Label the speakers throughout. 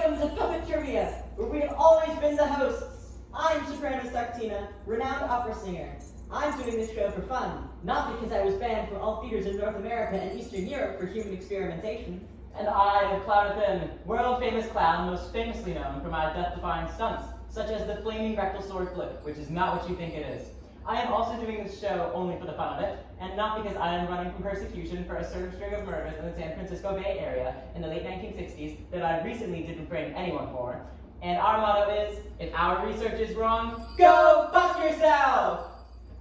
Speaker 1: Welcome to Puppet Trivia, where we have always been the hosts. I'm Soprano Saktina, renowned opera singer. I'm doing this show for fun, not because I was banned from all theaters in North America and Eastern Europe for human experimentation.
Speaker 2: And I, the Clownathan, world-famous clown, most famously known for my death-defying stunts, such as the flaming rectal sword flip, which is not what you think it is. I am also doing this show only for the fun of it, and not because I am running from persecution for a certain string of murders in the San Francisco Bay Area in the late 1960s that I recently didn't frame anyone for. And our motto is, if our research is wrong, go fuck yourself!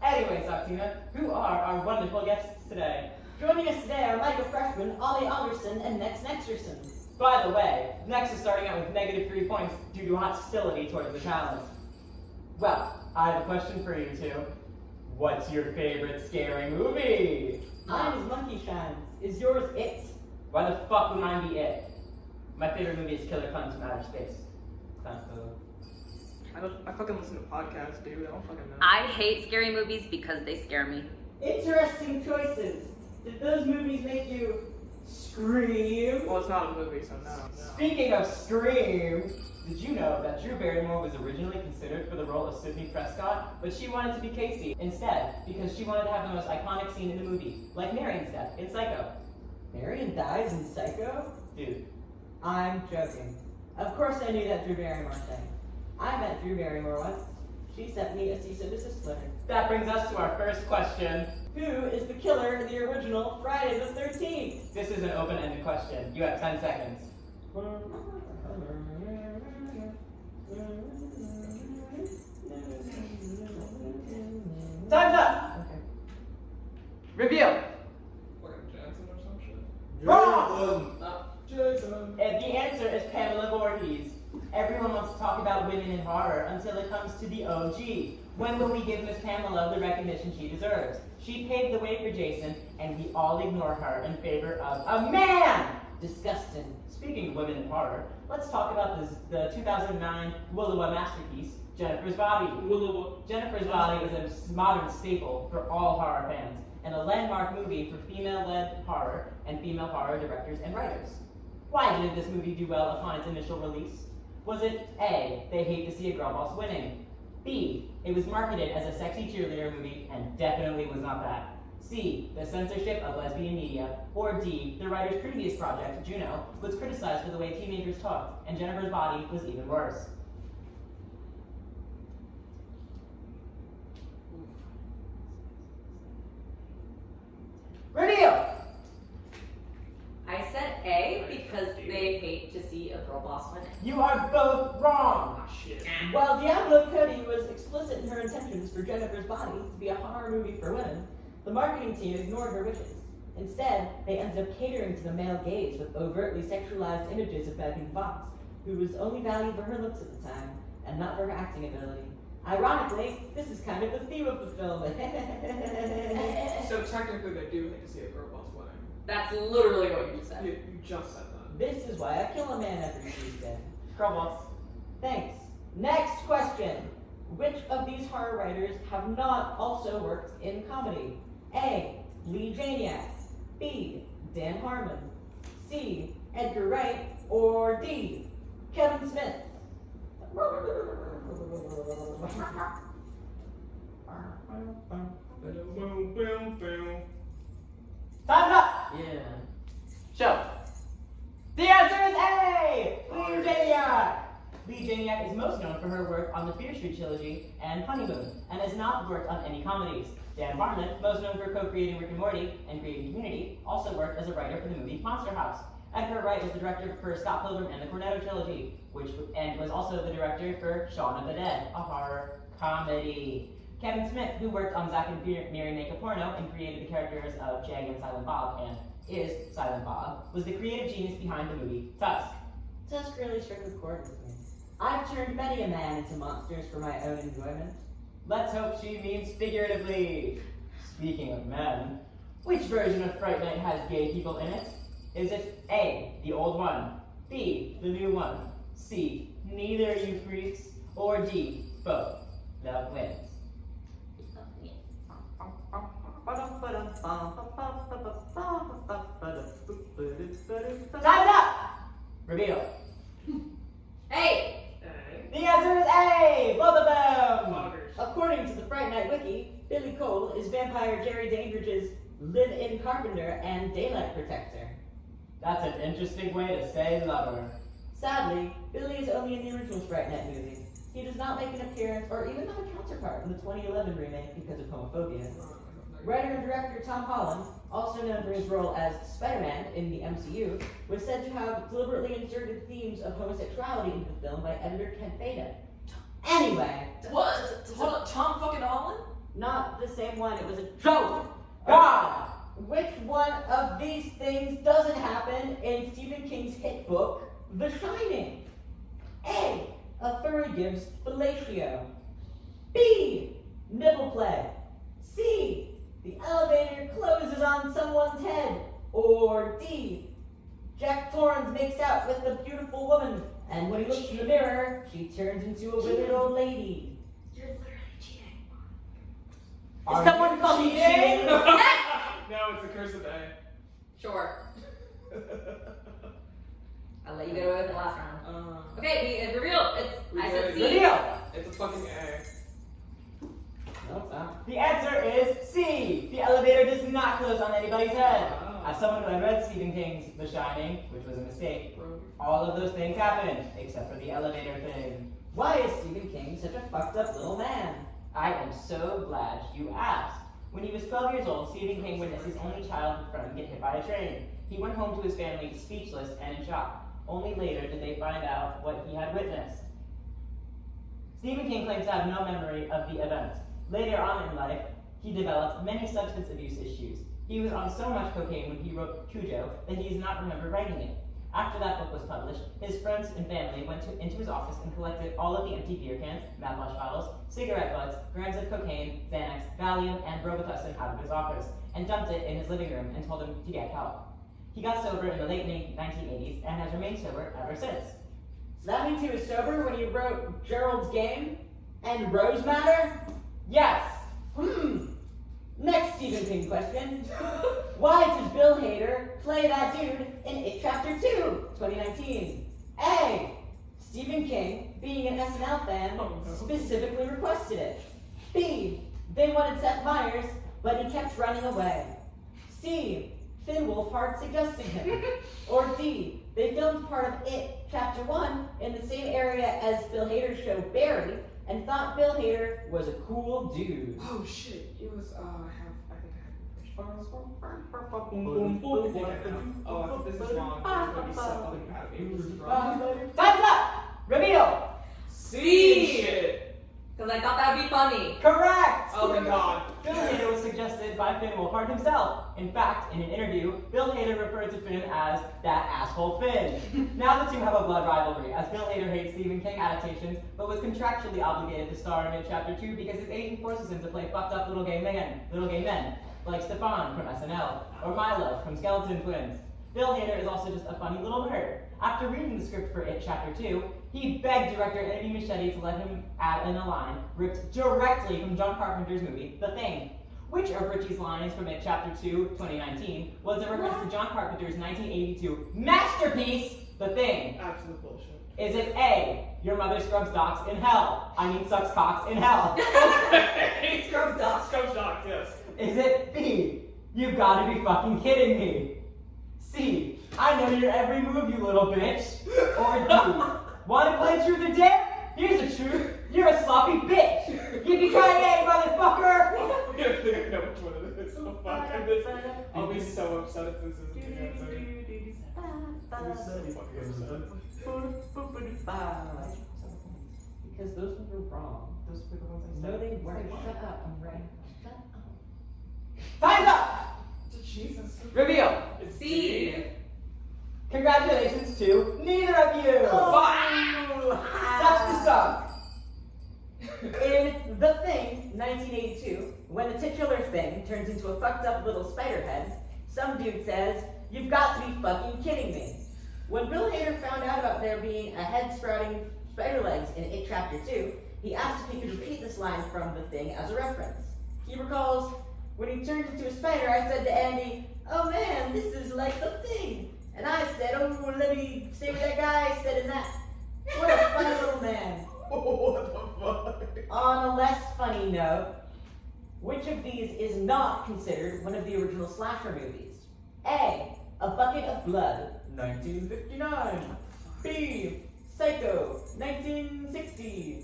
Speaker 2: Anyway, Saktina, who are our wonderful guests today?
Speaker 1: Joining us today are Micah Freshman, Ollie Anderson, and Nex Nexerson.
Speaker 2: By the way, Nex is starting out with -3 points due to hostility towards the challenge. Well, I have a question for you two. What's your favorite scary movie?
Speaker 1: Mine is Monkey Shines. Is yours It?
Speaker 2: Why the fuck would mine be It? My favorite movie is Killer Clowns from Outer Space.
Speaker 3: I fucking listen to podcasts, dude. I don't fucking know.
Speaker 4: I hate scary movies because they scare me.
Speaker 1: Interesting choices. Did those movies make you scream?
Speaker 3: Well, it's not a movie, so no.
Speaker 2: Speaking of Scream, did you know that Drew Barrymore was originally considered for the role of Sidney Prescott, but she wanted to be Casey instead because she wanted to have the most iconic scene in the movie, like Marion's death in Psycho.
Speaker 1: Marion dies in Psycho?
Speaker 2: Dude.
Speaker 1: I'm joking. Of course I knew that Drew Barrymore thing. I met Drew Barrymore once. She sent me a cease and desist letter.
Speaker 2: That brings us to our first question.
Speaker 1: Who is the killer in the original Friday the 13th?
Speaker 2: This is an open-ended question. You have 10 seconds. Time's up!
Speaker 1: Okay.
Speaker 2: Reveal!
Speaker 3: Fucking Jackson or some shit?
Speaker 2: Wrong!
Speaker 3: Jason.
Speaker 2: And the answer is Pamela Voorhees. Everyone wants to talk about women in horror until it comes to the OG. When will we give Miss Pamela the recognition she deserves? She paved the way for Jason, and we all ignore her in favor of a man! Disgusting. Speaking of women in horror, let's talk about the 2009 Willowa masterpiece, Jennifer's Body. Jennifer's Body is a modern staple for all horror fans, and a landmark movie for female-led horror and female horror directors and writers. Why didn't this movie do well upon its initial release? Was it A, they hate to see a girl boss winning? B, it was marketed as a sexy cheerleader movie and definitely was not that? C, the censorship of lesbian media? Or D, the writer's previous project, Juno, was criticized for the way teenagers talked, and Jennifer's Body was even worse? Reveal!
Speaker 4: I said A because they hate to see a girl boss winning.
Speaker 2: You are both wrong!
Speaker 3: Ah, shit.
Speaker 1: While Diablo Cody was explicit in her intentions for Jennifer's Body to be a horror movie for women, the marketing team ignored her wishes. Instead, they ended up catering to the male gaze with overtly sexualized images of Megan Fox, who was only valued for her looks at the time, and not for her acting ability. Ironically, this is kind of the theme of the film.
Speaker 3: So technically they do hate to see a girl boss winning.
Speaker 4: That's literally what you just said.
Speaker 3: You just said that.
Speaker 1: This is why I kill a man every Tuesday.
Speaker 2: Girl boss.
Speaker 1: Thanks. Next question. Which of these horror writers have not also worked in comedy? A, Lee Janiak. B, Dan Harmon. C, Edgar Wright. Or D, Kevin Smith.
Speaker 2: Time's up! Yeah. Show. The answer is A! Lee Janiak! Lee Janiak is most known for her work on the Fear Street trilogy and Honeymoon, and has not worked on any comedies. Dan Harmon, most known for co-creating Rick and Morty and creating Community, also worked as a writer for the movie Monster House. Edgar Wright was the director for Scott Pilgrim and the Cornetto trilogy, and was also the director for Shaun of the Dead, a horror comedy. Kevin Smith, who worked on Zack and Miri Make a Porno and created the characters of Jag and Silent Bob, and is Silent Bob, was the creative genius behind the movie Tusk.
Speaker 1: Tusk really struck a chord with me. I've turned many a man into monsters for my own enjoyment.
Speaker 2: Let's hope she means figuratively. Speaking of men, which version of Fright Night has gay people in it? Is it A, the old one, B, the new one, C, neither you freaks, or D, both? Love wins. Time's up! Reveal.
Speaker 1: Night Wiki, Billy Cole is vampire Jerry Dandridge's live-in carpenter and daylight protector.
Speaker 2: That's an interesting way to say lover.
Speaker 1: Sadly, Billy is only in the original Sprite Net movie. He does not make an appearance or even have a counterpart in the 2011 remake because of homophobia. Writer and director Tom Holland, also known for his role as Spider-Man in the MCU, was said to have deliberately inserted themes of homosexuality into the film by editor Kent Beta. Anyway,
Speaker 3: What? Hold on, Tom fucking Holland?
Speaker 1: not the same one, it was a joke!
Speaker 2: God!
Speaker 1: Which one of these things doesn't happen in Stephen King's hit book, The Shining? A. A furry gives fellatio. B. Nipple play. C. The elevator closes on someone's head. Or D. Jack Torrance makes out with a beautiful woman, and when he looks in the mirror, she turns into a withered old lady.
Speaker 4: You're literally cheating.
Speaker 2: Are
Speaker 1: Is someone
Speaker 2: you
Speaker 1: fucking
Speaker 2: cheating?
Speaker 1: cheating?
Speaker 3: No, it's the curse of A.
Speaker 4: Sure. I'll let you get away with the last round. Okay, we reveal. I said C.
Speaker 2: Reveal!
Speaker 3: It's a fucking A.
Speaker 1: No, it's not.
Speaker 2: The answer is C. The elevator does not close on anybody's head. As someone who had read Stephen King's The Shining, which was a mistake, all of those things happened, except for the elevator thing.
Speaker 1: Why is Stephen King such a fucked up little man?
Speaker 2: I am so glad you asked. When he was 12 years old, Stephen King witnessed his only childhood friend get hit by a train. He went home to his family speechless and in shock. Only later did they find out what he had witnessed. Stephen King claims to have no memory of the event. Later on in life, he developed many substance abuse issues. He was on so much cocaine when he wrote Cujo that he does not remember writing it. After that book was published, his friends and family went into his office and collected all of the empty beer cans, mouthwash bottles, cigarette butts, grams of cocaine, Xanax, Valium, and Robitussin out of his office, and dumped it in his living room and told him to get help. He got sober in the late 1980s and has remained sober ever since.
Speaker 1: So that means he was sober when he wrote Gerald's Game and Rose Matter?
Speaker 2: Yes!
Speaker 1: Next Stephen King question. Why does Bill Hader play that dude in It Chapter 2, 2019? A. Stephen King, being an SNL fan, specifically requested it. B. They wanted Seth Meyers, but he kept running away. C. Finn Wolfhard suggested him. Or D. They filmed part of It Chapter 1 in the same area as Bill Hader's show Barry, and thought Bill Hader was a cool dude.
Speaker 3: Oh shit, it was, I think I had Oh, I think this is wrong. There's gonna be something out of it. This is wrong.
Speaker 2: Time's up! Reveal!
Speaker 3: C shit!
Speaker 4: Because I thought that would be funny.
Speaker 2: Correct!
Speaker 3: Oh my god.
Speaker 2: Bill Hader was suggested by Finn Wolfhard himself. In fact, in an interview, Bill Hader referred to Finn as that asshole Finn. Now the two have a blood rivalry, as Bill Hader hates Stephen King adaptations, but was contractually obligated to star in It Chapter 2 because his agent forces him to play fucked up little gay men, like Stefan from SNL, or Milo from Skeleton Twins. Bill Hader is also just a funny little nerd. After reading the script for It Chapter 2, he begged director Andy Muschietti to let him add in a line ripped directly from John Carpenter's movie, The Thing. Which of Richie's lines from It Chapter 2, 2019, was a reference to John Carpenter's 1982 masterpiece, The Thing?
Speaker 3: Absolute bullshit.
Speaker 2: Is it A, your mother scrubs docks in hell? Sucks cocks in hell.
Speaker 3: Okay. Scrubs Doc, yes.
Speaker 2: Is it B, you've gotta be fucking kidding me? C, I know your every move, you little bitch. Or D, wanna play truth or dare? Here's the truth, you're a sloppy bitch. Yippee-ki-yay, motherfucker!
Speaker 3: I think I know which one it is. So fucking this. I'll be so upset if this isn't the answer. I'll be so fucking upset.
Speaker 1: Because those ones were wrong.
Speaker 3: Those were the ones I
Speaker 1: No,
Speaker 3: said.
Speaker 1: they weren't.
Speaker 3: Say
Speaker 1: Shut up. I'm right. Shut up.
Speaker 2: Time's up!
Speaker 3: Jesus.
Speaker 2: Reveal.
Speaker 3: It's
Speaker 4: C.
Speaker 3: D.
Speaker 2: Congratulations to neither of you! Such the suck!
Speaker 1: In The Thing, 1982, when the titular Thing turns into a fucked up little spider head, some dude says, "You've got to be fucking kidding me." When Bill Hader found out about there being a head sprouting spider legs in It Chapter 2, he asked if he could repeat this line from The Thing as a reference. He recalls, "When he turned into a spider, I said to Andy, 'Oh man, this is like The Thing.' And I said, 'Oh, let me say what that guy said in that.' What a funny little man."
Speaker 3: What the fuck?
Speaker 1: On a less funny note, not considered one of the original slasher movies? A. A Bucket of Blood, 1959. B. Psycho, 1960.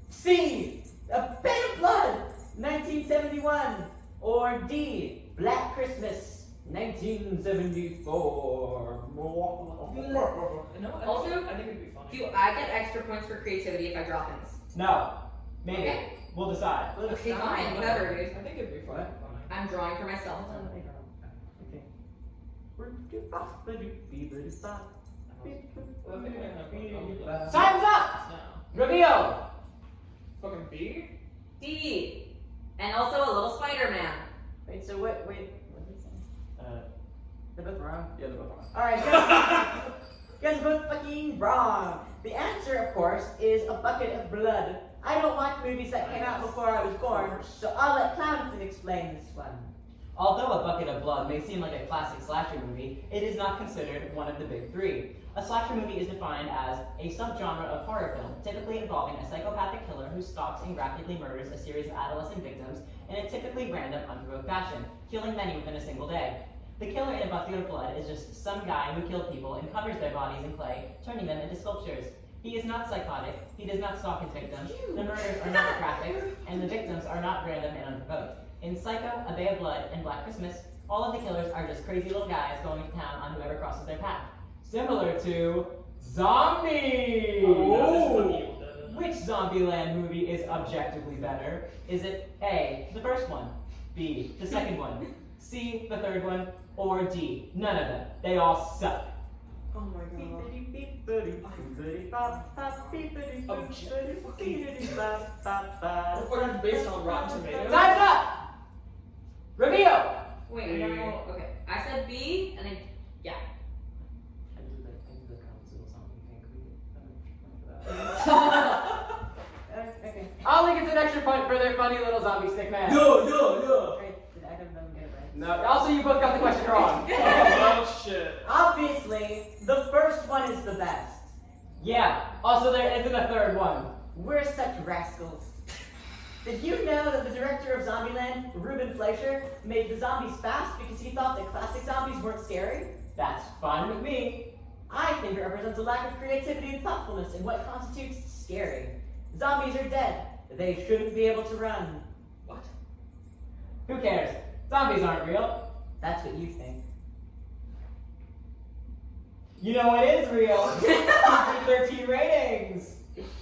Speaker 1: C. A Bed of Blood, 1971. Or D. Black Christmas, 1974.
Speaker 4: Also,
Speaker 3: I think it'd be funny.
Speaker 4: Do I get extra points for creativity if I draw things?
Speaker 2: No. Maybe.
Speaker 4: Okay.
Speaker 2: We'll decide.
Speaker 4: Okay, fine, whatever, dude.
Speaker 3: I think it'd be funny.
Speaker 4: I'm drawing for myself.
Speaker 1: Okay.
Speaker 2: Time's up!
Speaker 3: No.
Speaker 2: Reveal!
Speaker 3: Fucking B?
Speaker 4: D. And also a little Spider-Man.
Speaker 1: Wait, so what is it? They're both wrong.
Speaker 2: Yeah, they're both wrong.
Speaker 1: Alright, you guys are both fucking wrong. The answer, of course, is A Bucket of Blood. I don't watch movies that came out before I was born, so I'll let Clownfin explain this one.
Speaker 2: Although A Bucket of Blood may seem like a classic slasher movie, it is not considered one of the big three. A slasher movie is defined as a subgenre of horror film, typically involving a psychopathic killer who stalks and graphically murders a series of adolescent victims in a typically random, unprovoked fashion, killing many within a single day. The killer in A Bucket of Blood is just some guy who killed people and covers their bodies in clay, turning them into sculptures. He is not psychotic, he does not stalk his victims, the murders are not graphic, and the victims are not random and unprovoked. In Psycho, A Bay of Blood, and Black Christmas, all of the killers are just crazy little guys going to town on whoever crosses their path. Similar to Zombie! Which Zombieland movie is objectively better? Is it A, the first one, B, the second one, C, the third one, or D, none of them? They all suck.
Speaker 3: Oh my god. What is based on Rotten Tomatoes?
Speaker 2: Time's up! Reveal!
Speaker 4: Wait,
Speaker 3: B.
Speaker 4: no, okay. I said B, and then, yeah.
Speaker 1: Okay.
Speaker 2: I'll think it's an extra point for their funny little zombie stick man.
Speaker 1: Great. Did either of them get it right?
Speaker 2: No, also you both got the question wrong.
Speaker 3: Oh shit.
Speaker 1: Obviously, the first one is the best.
Speaker 2: Yeah, also there isn't a third one.
Speaker 1: We're such rascals. Did you know that the director of Zombieland, Ruben Fleischer, made the zombies fast because he thought that classic zombies weren't scary?
Speaker 2: That's fine with me.
Speaker 1: I think it represents a lack of creativity and thoughtfulness in what constitutes scary. Zombies are dead. They shouldn't be able to run.
Speaker 3: What?
Speaker 2: Who cares? Zombies aren't real.
Speaker 1: That's what you think.
Speaker 2: You know what is real? PG-13 ratings.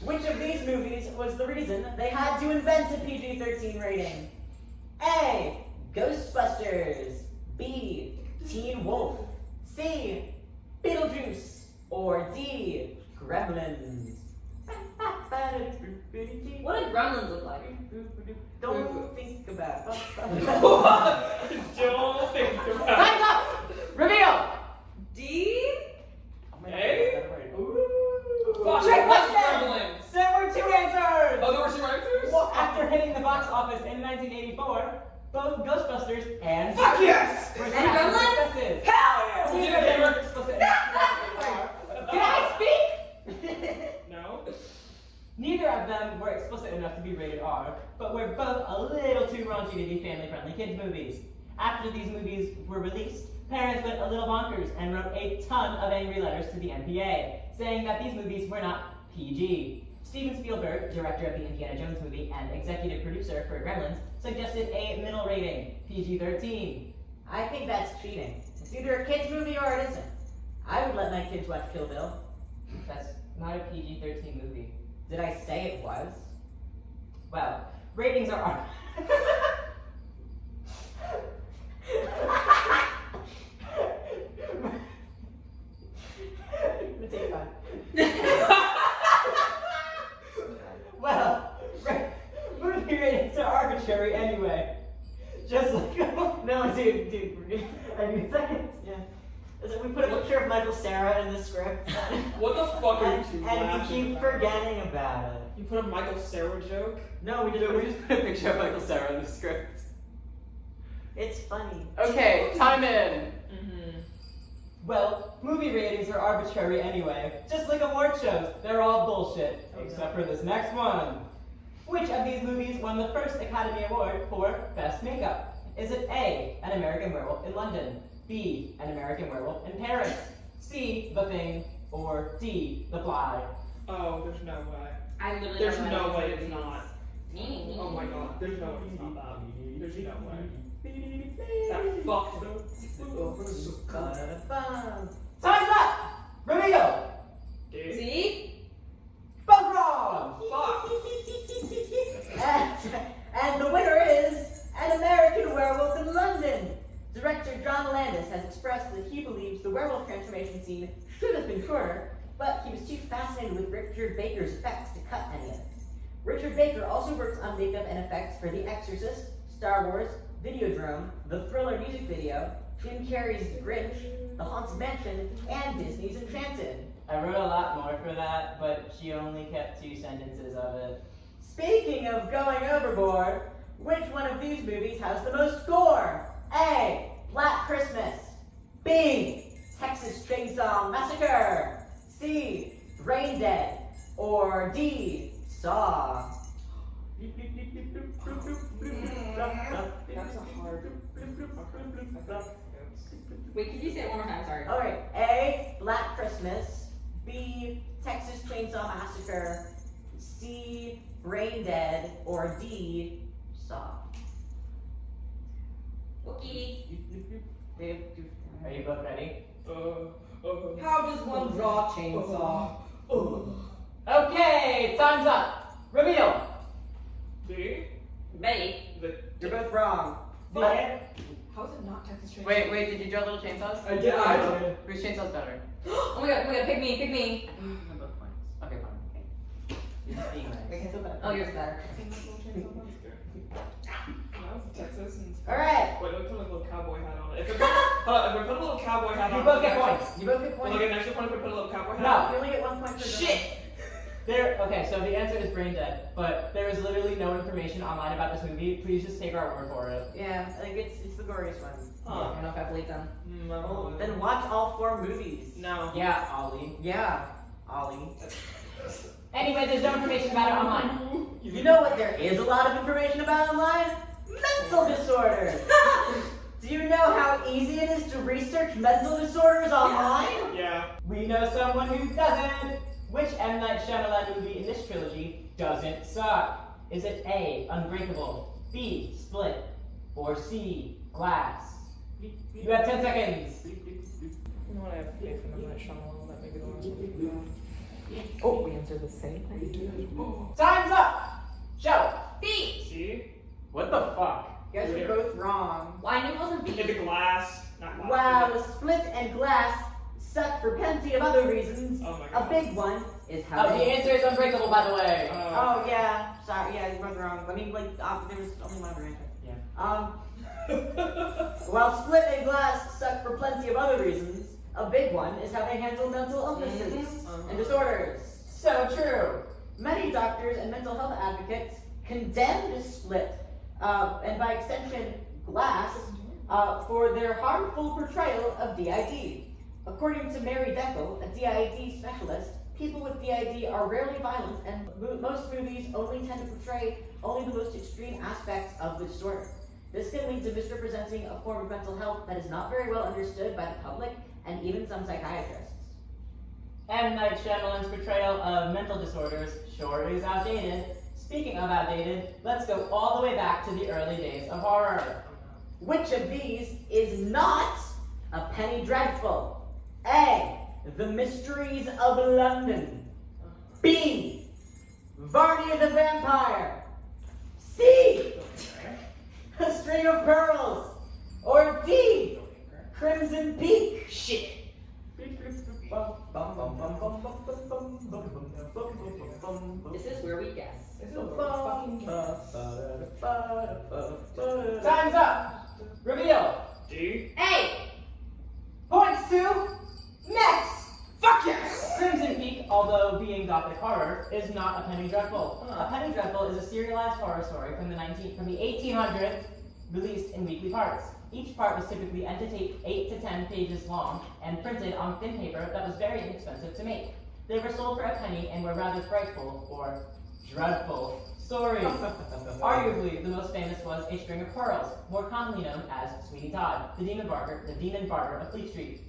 Speaker 1: Which of these movies was the reason they had to invent a PG-13 rating? A. Ghostbusters. B. Teen Wolf. C. Beetlejuice. Or D. Gremlins.
Speaker 4: What did Gremlins look like?
Speaker 1: Don't think about it.
Speaker 3: Don't think about
Speaker 2: Time's up! Reveal!
Speaker 4: D?
Speaker 3: A?
Speaker 2: Fuck,
Speaker 1: Trick
Speaker 2: question!
Speaker 3: Gremlins.
Speaker 2: There were two answers!
Speaker 3: Oh, there were two answers?
Speaker 2: Well, after hitting the box office in 1984, both Ghostbusters and
Speaker 3: Fuck yes!
Speaker 2: were
Speaker 4: And
Speaker 2: snacking
Speaker 4: Gremlins?
Speaker 2: successes.
Speaker 1: Hell
Speaker 2: Neither they were explicit enough. Can I speak?
Speaker 3: No?
Speaker 2: Neither of them were explicit enough to be rated R, but were both a little too raunchy to be family-friendly kids movies. After these movies were released, parents went a little bonkers and wrote a ton of angry letters to the MPA, saying that these movies were not PG. Steven Spielberg, director of the Indiana Jones movie and executive producer for Gremlins, suggested a middle rating, PG-13.
Speaker 1: I think that's cheating. It's either a kid's movie or it isn't. I would let my kids watch Kill Bill.
Speaker 2: That's not a PG-13 movie.
Speaker 1: Did I say it was?
Speaker 2: Well, ratings are R.
Speaker 1: Take five.
Speaker 2: Well, movie ratings are arbitrary anyway. Just like
Speaker 1: No, dude. I need seconds. Yeah. Is it, we put a picture of Michael Cera in the script.
Speaker 3: What the fuck are you two
Speaker 1: And we
Speaker 3: laughing
Speaker 1: keep
Speaker 3: about?
Speaker 1: forgetting about it.
Speaker 3: You put a Michael Cera joke?
Speaker 1: No, we just
Speaker 2: put a picture of Michael Cera in the script.
Speaker 1: It's funny.
Speaker 2: Okay, time in.
Speaker 3: Mm-hmm.
Speaker 2: Well, movie ratings are arbitrary anyway. Just like award shows, they're all bullshit. Except for this next one. Which of these movies won the first Academy Award for Best Makeup? Is it A, An American Werewolf in London, B, An American Werewolf in Paris, C, The Thing, or D, The Fly?
Speaker 3: Oh, there's no way.
Speaker 4: I literally
Speaker 3: There's
Speaker 4: don't
Speaker 3: no
Speaker 4: know
Speaker 3: way
Speaker 4: these
Speaker 3: it's
Speaker 4: movies.
Speaker 3: not.
Speaker 4: Me.
Speaker 3: Oh my god, there's no way it's not that. There's no way. That fucked
Speaker 2: Time's up! Reveal!
Speaker 3: Dude.
Speaker 4: See?
Speaker 2: Both wrong!
Speaker 3: Fuck.
Speaker 1: And the winner is An American Werewolf in London. Director John Landis has expressed that he believes the werewolf transformation scene should have been shorter, but he was too fascinated with Richard Baker's effects to cut any of it. Richard Baker also works on makeup and effects for The Exorcist, Star Wars, Videodrome, the Thriller music video, Jim Carrey's The Grinch, The Haunted Mansion, and Disney's Enchanted.
Speaker 2: I wrote a lot more for that, but she only kept 2 sentences of it.
Speaker 1: Speaking of going overboard, which one of these movies has the most gore? A. Black Christmas. B. Texas Chainsaw Massacre. C. Brain Dead. Or D. Saw.
Speaker 3: That's a hard.
Speaker 4: Wait, could you say it one more time? Sorry.
Speaker 1: Alright, A. Black Christmas. B. Texas Chainsaw Massacre. C. Brain Dead. Or D. Saw.
Speaker 4: Okay.
Speaker 2: Are you both ready?
Speaker 5: How does one draw a chainsaw?
Speaker 2: Okay, time's up! Reveal!
Speaker 3: D.
Speaker 4: Ready?
Speaker 1: You're both wrong.
Speaker 2: The
Speaker 1: But-
Speaker 2: an-
Speaker 5: How is it not Texas Chainsaw?
Speaker 6: Wait, did you draw little chainsaws?
Speaker 3: I did.
Speaker 6: Whose chainsaw's better?
Speaker 4: Oh my god, pick me, pick me.
Speaker 6: Both points. Okay, fine.
Speaker 2: You're just being nice.
Speaker 4: Oh, yours is better.
Speaker 3: That was Texas and.
Speaker 1: Alright.
Speaker 3: Wait, let me put like a little cowboy hat on it. If I put a little cowboy hat on
Speaker 2: You
Speaker 3: it.
Speaker 2: both get points.
Speaker 1: You both get
Speaker 3: Will I
Speaker 1: points.
Speaker 3: get an extra point if I put a little cowboy hat
Speaker 2: No.
Speaker 3: on
Speaker 1: You only get 1 point for
Speaker 3: Shit!
Speaker 2: Okay, so the answer is Brain Dead, but there is literally no information online about this movie. Please just take our word for it.
Speaker 1: Yeah, I think it's the goriest one.
Speaker 4: I
Speaker 3: Huh.
Speaker 4: don't know if I believe them.
Speaker 3: No.
Speaker 1: Then watch all 4 movies.
Speaker 3: No.
Speaker 2: Yeah, Ollie.
Speaker 1: Yeah, Ollie.
Speaker 2: Anyway, there's no information about it online.
Speaker 1: You know what there is a lot of information about online? Mental disorders! Do you know how easy it is to research mental disorders online?
Speaker 3: Yeah.
Speaker 2: We know someone who doesn't. Which M. Night Shyamalan movie in this trilogy doesn't suck? Is it A, Unbreakable, B, Split, or C, Glass? You have 10 seconds.
Speaker 5: You know what? I have faith in M. Night Shyamalan that maybe the last one. Oh, we answered the same thing.
Speaker 2: Time's up! Show!
Speaker 4: B!
Speaker 3: See?
Speaker 2: What the fuck?
Speaker 1: You guys are both wrong.
Speaker 4: Well, I knew it wasn't B.
Speaker 3: It's a glass. Not glass.
Speaker 1: While the Split and Glass suck for plenty of other reasons,
Speaker 3: Oh my
Speaker 1: a
Speaker 3: god.
Speaker 1: big one is how
Speaker 2: The
Speaker 1: they...
Speaker 2: answer is Unbreakable, by the way.
Speaker 1: Oh yeah, sorry, yeah, you both wrong. I mean, like, there was only one other answer.
Speaker 2: Yeah.
Speaker 1: While Split and Glass suck for plenty of other reasons, a big one is how they handle mental illnesses and disorders.
Speaker 2: So true.
Speaker 1: Many doctors and mental health advocates condemned Split, and by extension, Glass, for their harmful portrayal of DID. According to Mary Deckel, a DID specialist, people with DID are rarely violent, and most movies only tend to portray only the most extreme aspects of the disorder. This can lead to misrepresenting a form of mental health that is not very well understood by the public and even some psychiatrists.
Speaker 2: M. Night Shyamalan's portrayal of mental disorders sure is outdated. Speaking of outdated, let's go all the way back to the early days of horror.
Speaker 1: Which of these is not a Penny Dreadful? A. The Mysteries of London. B. Varney the Vampire. C. A String of Pearls. Or D. Crimson Peak.
Speaker 2: Shit.
Speaker 4: This is where we guess.
Speaker 2: Time's up. Reveal.
Speaker 3: D.
Speaker 4: A!
Speaker 2: Points to next. Fuck yes. Crimson Peak, although being gothic horror, is not a Penny Dreadful. A Penny Dreadful is a serialized horror story from the 1800s, released in weekly parts. Each part was typically 8 to 10 pages long and printed on thin paper that was very inexpensive to make. They were sold for a penny and were rather frightful or dreadful stories. Arguably, the most famous was A String of Pearls, more commonly known as Sweeney Todd, the demon barber of Fleet Street.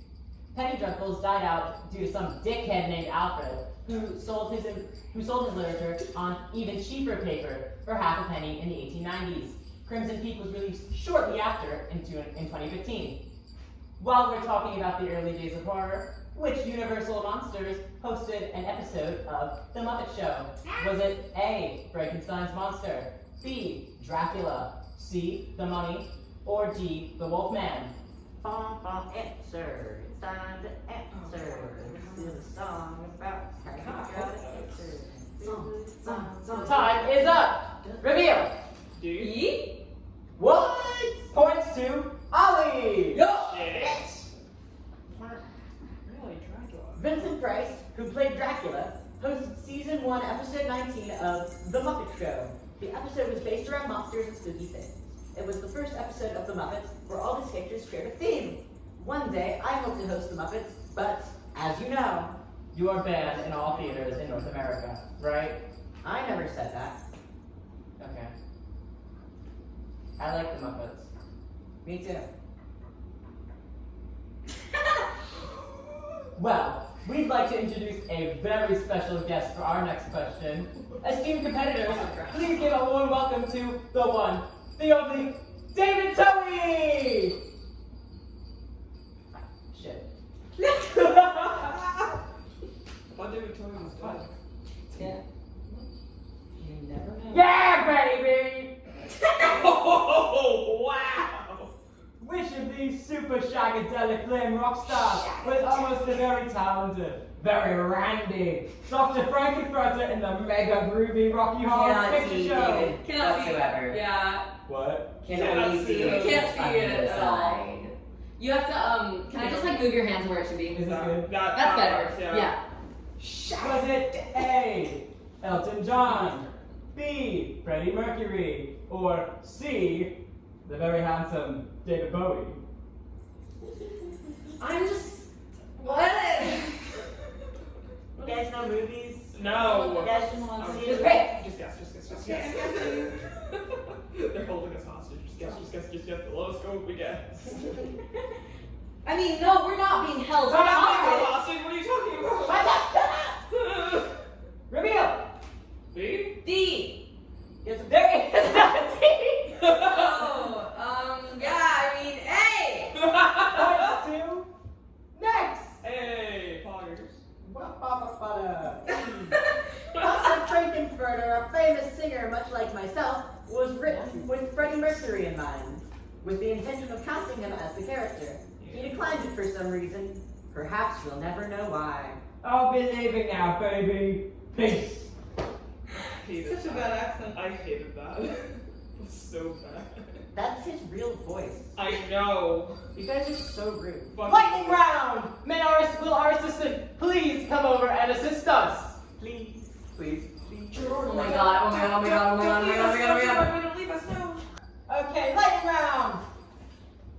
Speaker 2: Penny Dreadfuls died out due to some dickhead named Alfred, who sold his literature on even cheaper paper for half a penny in the 1890s. Crimson Peak was released shortly after in 2015. While we're talking about the early days of horror, which Universal Monsters hosted an episode of The Muppet Show? Was it A, Frankenstein's monster, B, Dracula, C, the Mummy, or D, the Wolfman?
Speaker 1: Answer. It's time to answer. This is a song about
Speaker 2: Time is up! Reveal!
Speaker 3: Dude.
Speaker 4: E?
Speaker 2: What? Points to Ollie!
Speaker 3: Shit. Really, Dracula.
Speaker 1: Vincent Price, who played Dracula, hosted season 1, episode 19 of The Muppet Show. The episode was based around monsters and spooky things. It was the first episode of The Muppets where all the sketches shared a theme. One day, I hope to host The Muppets, but as you know,
Speaker 2: You are banned in all theaters in North America, right?
Speaker 1: I never said that.
Speaker 2: Okay. I like the Muppets.
Speaker 1: Me too.
Speaker 2: Well, we'd like to introduce a very special guest for our next question. Esteemed competitors, please give a warm welcome to the one, the only, David Towie! Shit.
Speaker 3: I thought David Tony was dead.
Speaker 1: Yeah. You never know.
Speaker 2: Yeah, baby!
Speaker 3: Oh, wow!
Speaker 2: Which of these super shagadelic glam rock stars was almost a very talented, very randy Dr. Frankenfurter in the mega groovy Rocky Horror
Speaker 7: Cannot
Speaker 2: Picture
Speaker 7: see
Speaker 2: Show?
Speaker 7: David
Speaker 4: Cannot see.
Speaker 7: whatsoever.
Speaker 4: Yeah.
Speaker 2: What?
Speaker 7: Can
Speaker 3: Cannot
Speaker 7: only
Speaker 3: see
Speaker 7: see
Speaker 3: it.
Speaker 4: You can't see
Speaker 7: on
Speaker 4: it
Speaker 7: the
Speaker 4: at all.
Speaker 7: side.
Speaker 4: You have to, can I just like move your hands where it should be?
Speaker 2: Is this good?
Speaker 4: That's better.
Speaker 3: works,
Speaker 4: Yeah.
Speaker 2: Was it A, Elton John, B, Freddie Mercury, or C, the very handsome David Bowie?
Speaker 4: I'm just. What?
Speaker 1: You guys know movies?
Speaker 3: No.
Speaker 1: You guys just want to see
Speaker 2: Just
Speaker 1: it?
Speaker 2: pick!
Speaker 3: Just guess. They're holding us hostage. Just guess. The lowest score we get.
Speaker 4: I mean, no, we're not being held
Speaker 3: We're not
Speaker 4: hostage.
Speaker 3: hostage. What are you talking about?
Speaker 2: Reveal!
Speaker 3: B?
Speaker 4: D.
Speaker 2: Yes, there it is!
Speaker 4: Oh, yeah, I mean, A.
Speaker 2: Points to next!
Speaker 3: Hey, poggers.
Speaker 1: Dr. Frankenfurter, a famous singer much like myself, was written with Freddie Mercury in mind, with the intention of casting him as the character. He declined it for some reason. Perhaps we'll never know why.
Speaker 2: I'll be leaving now, baby. Peace.
Speaker 3: Such a bad accent. I hated that. It was so bad.
Speaker 1: That's his real voice.
Speaker 3: I know.
Speaker 1: You guys are so rude.
Speaker 3: Fuck.
Speaker 2: Lightning round! Will our assistant please come over and assist us? Please.
Speaker 4: Oh my god, oh my god, oh my god, oh my god, oh my god, oh my god, oh my god.
Speaker 3: Don't leave us now.
Speaker 2: Okay, lightning round!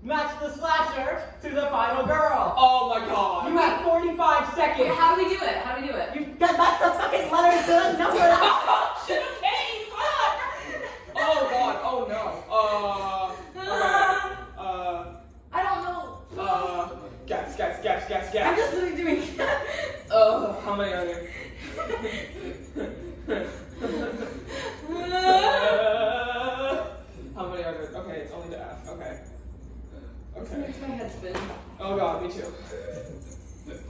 Speaker 2: Match the slasher to the final girl.
Speaker 3: Oh my god.
Speaker 2: You have 45 seconds.
Speaker 4: Wait, how do we do it? How do we do it?
Speaker 1: You got that's the fucking letters to the number.
Speaker 3: Shit, okay, fuck! Oh god, oh no.
Speaker 4: I don't know.
Speaker 3: Guess.
Speaker 4: I'm just literally doing
Speaker 3: How many are there? How many are there? Okay, it's only the F. Okay.
Speaker 4: This makes my head spin.
Speaker 3: Oh god, me too.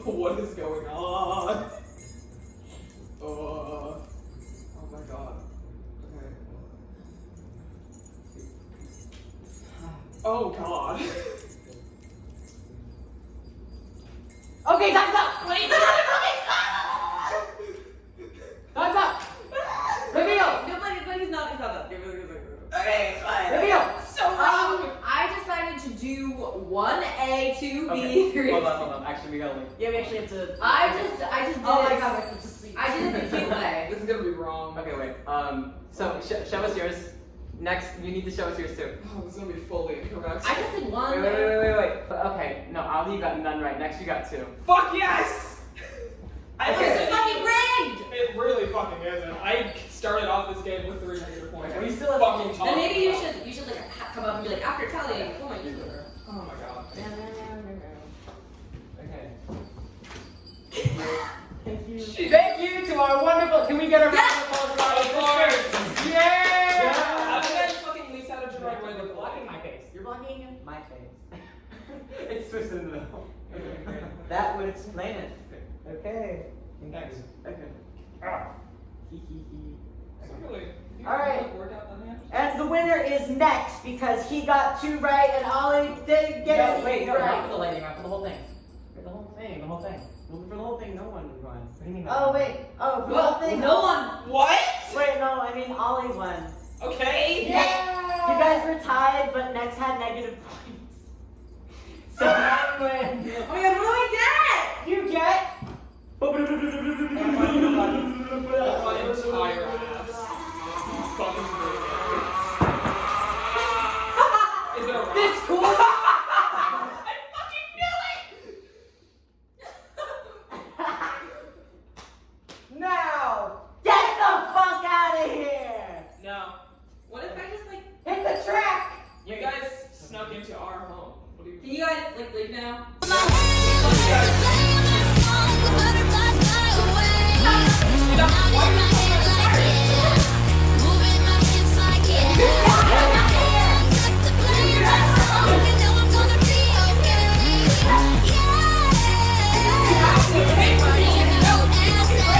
Speaker 3: What is going on? Oh my god. Okay. Oh god.
Speaker 2: Okay, time's up. Wait, time's up. Reveal.
Speaker 4: Nobody's not up.
Speaker 3: Okay, fine.
Speaker 2: Reveal.
Speaker 4: I decided to do 1A, 2B, 3.
Speaker 6: Hold on. Actually, we gotta leave.
Speaker 1: Yeah, we actually have to.
Speaker 4: I just did
Speaker 1: Oh my
Speaker 4: it.
Speaker 1: god, we have to sleep.
Speaker 4: I did it the cute way.
Speaker 3: This is gonna be wrong.
Speaker 6: Okay, wait. So show us yours. Next, you need to show us yours too.
Speaker 3: Oh, this is gonna be fully incorrect.
Speaker 4: I just did one.
Speaker 6: Wait. Okay, no, Ali, you got none right. Next, you got 2.
Speaker 3: Fuck yes!
Speaker 4: This is fucking rigged!
Speaker 3: It really fucking isn't. I started off this game with 3 negative points.
Speaker 6: We still have
Speaker 3: fucking
Speaker 6: to-
Speaker 3: talking
Speaker 4: Then maybe you
Speaker 3: about?
Speaker 4: should like come up and be like, after tallying points.
Speaker 3: Oh my god.
Speaker 6: Okay. Thank you to our wonderful. Can we get a round of applause for our
Speaker 3: Of course.
Speaker 6: Yeah.
Speaker 3: How do you guys fucking lease out a direct way
Speaker 6: You're
Speaker 3: to
Speaker 6: blocking my face. You're blocking my face. It's twisted in the middle. That would explain it. Okay.
Speaker 3: Thanks.
Speaker 6: Okay. Hee hee hee.
Speaker 3: Really?
Speaker 6: All right.
Speaker 3: Work out the hand?
Speaker 6: And the winner is next because he got 2 right and Ollie didn't get
Speaker 2: No,
Speaker 6: it
Speaker 2: wait, no,
Speaker 6: right.
Speaker 2: not for the lightning round, for the whole thing. For the whole thing, the whole thing.
Speaker 6: For the whole thing, no one won.
Speaker 2: What do you mean?
Speaker 6: Oh wait. Oh, for the whole thing.
Speaker 4: No one.
Speaker 3: What?
Speaker 6: Wait, no. I mean Ollie won.
Speaker 3: Okay.
Speaker 6: You guys were tied, but next had negative points. So I win.
Speaker 4: Oh my god, what do I
Speaker 6: You get.
Speaker 3: My entire ass. Fucking brilliant. Is there a rock?
Speaker 6: This cool.
Speaker 3: I fucking knew
Speaker 6: Now, get the fuck out of here.
Speaker 3: it! No.
Speaker 4: What if I just like?
Speaker 6: Hit the track.
Speaker 3: You guys snuck into our home. What do you
Speaker 4: Can you guys like leave now?